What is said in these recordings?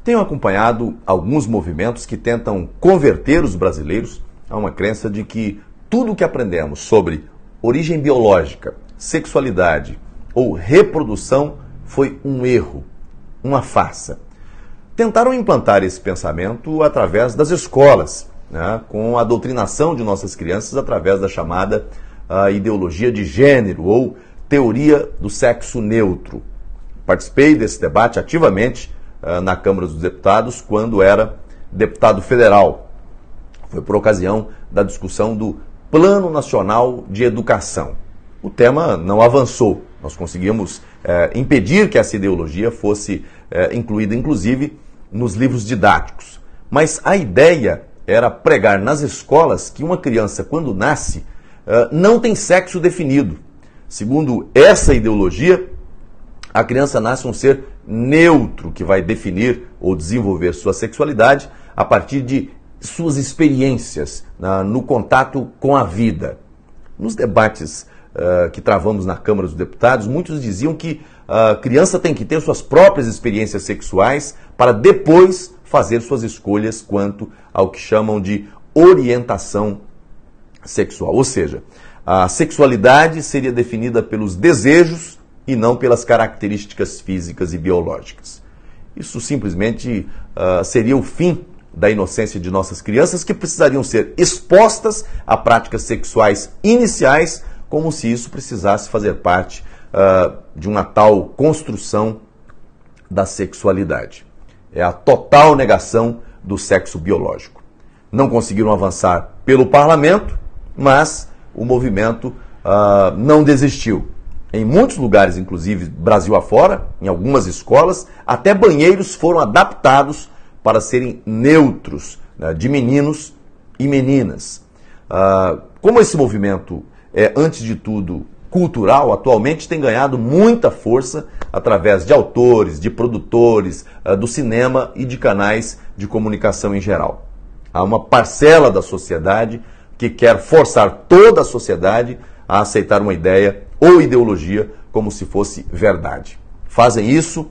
Tenho acompanhado alguns movimentos que tentam converter os brasileiros a uma crença de que tudo o que aprendemos sobre origem biológica, sexualidade ou reprodução foi um erro, uma farsa. Tentaram implantar esse pensamento através das escolas, né, com a doutrinação de nossas crianças através da chamada ideologia de gênero ou teoria do sexo neutro. Participei desse debate ativamente na Câmara dos Deputados quando era deputado federal. Foi por ocasião da discussão do Plano Nacional de Educação. O tema não avançou. Nós conseguimos impedir que essa ideologia fosse incluída, inclusive, nos livros didáticos. Mas a ideia era pregar nas escolas que uma criança, quando nasce, não tem sexo definido. Segundo essa ideologia, a criança nasce um ser neutro que vai definir ou desenvolver sua sexualidade a partir de suas experiências no contato com a vida. Nos debates que travamos na Câmara dos Deputados, muitos diziam que a criança tem que ter suas próprias experiências sexuais para depois fazer suas escolhas quanto ao que chamam de orientação sexual. Ou seja, a sexualidade seria definida pelos desejos e não pelas características físicas e biológicas. Isso simplesmente seria o fim da inocência de nossas crianças, que precisariam ser expostas a práticas sexuais iniciais, como se isso precisasse fazer parte de uma tal construção da sexualidade. É a total negação do sexo biológico. Não conseguiram avançar pelo parlamento, mas o movimento não desistiu. Em muitos lugares, inclusive Brasil afora, em algumas escolas, até banheiros foram adaptados para serem neutros, né, de meninos e meninas. Como esse movimento é, antes de tudo, cultural, atualmente tem ganhado muita força através de autores, de produtores, do cinema e de canais de comunicação em geral. Há uma parcela da sociedade que quer forçar toda a sociedade a aceitar uma ideia ou ideologia como se fosse verdade. Fazem isso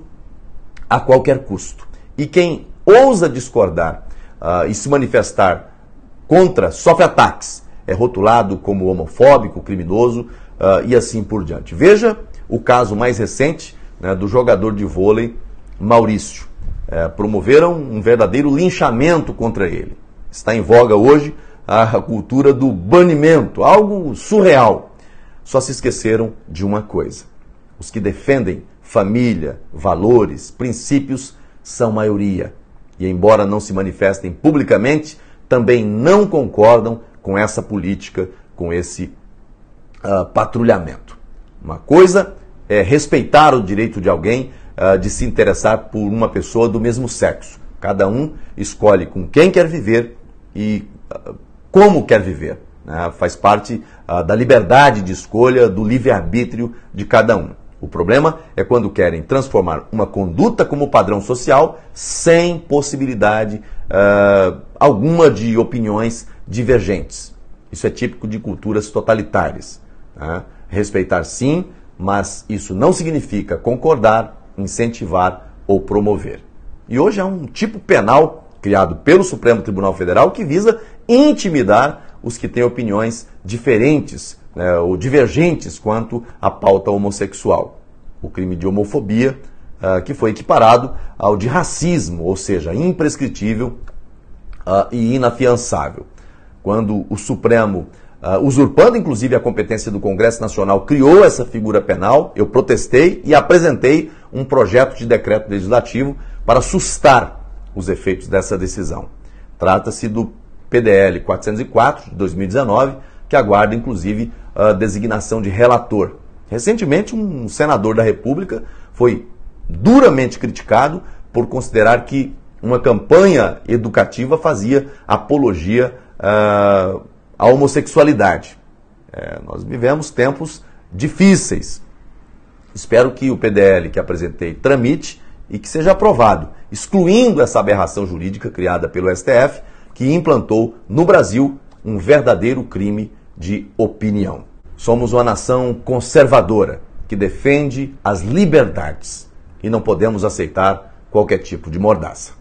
a qualquer custo. E quem ousa discordar e se manifestar contra sofre ataques. É rotulado como homofóbico, criminoso e assim por diante. Veja o caso mais recente, né, do jogador de vôlei Maurício. Promoveram um verdadeiro linchamento contra ele. Está em voga hoje a cultura do banimento, algo surreal. Só se esqueceram de uma coisa. Os que defendem família, valores, princípios são maioria. E embora não se manifestem publicamente, também não concordam com essa política, com esse patrulhamento. Uma coisa é respeitar o direito de alguém de se interessar por uma pessoa do mesmo sexo. Cada um escolhe com quem quer viver e como quer viver. Faz parte da liberdade de escolha, do livre-arbítrio de cada um. O problema é quando querem transformar uma conduta como padrão social sem possibilidade alguma de opiniões divergentes. Isso é típico de culturas totalitárias. Respeitar sim, mas isso não significa concordar, incentivar ou promover. E hoje há um tipo penal criado pelo Supremo Tribunal Federal que visa intimidar os que têm opiniões diferentes, ou divergentes quanto à pauta homossexual. O crime de homofobia, que foi equiparado ao de racismo, ou seja, imprescritível e inafiançável. Quando o Supremo, usurpando inclusive a competência do Congresso Nacional, criou essa figura penal, eu protestei e apresentei um projeto de decreto legislativo para sustar os efeitos dessa decisão. Trata-se do PDL 404, de 2019, que aguarda, inclusive, a designação de relator. Recentemente, um senador da República foi duramente criticado por considerar que uma campanha educativa fazia apologia à homossexualidade. Nós vivemos tempos difíceis. Espero que o PDL que apresentei tramite e que seja aprovado, excluindo essa aberração jurídica criada pelo STF, que implantou no Brasil um verdadeiro crime de opinião. Somos uma nação conservadora que defende as liberdades e não podemos aceitar qualquer tipo de mordaça.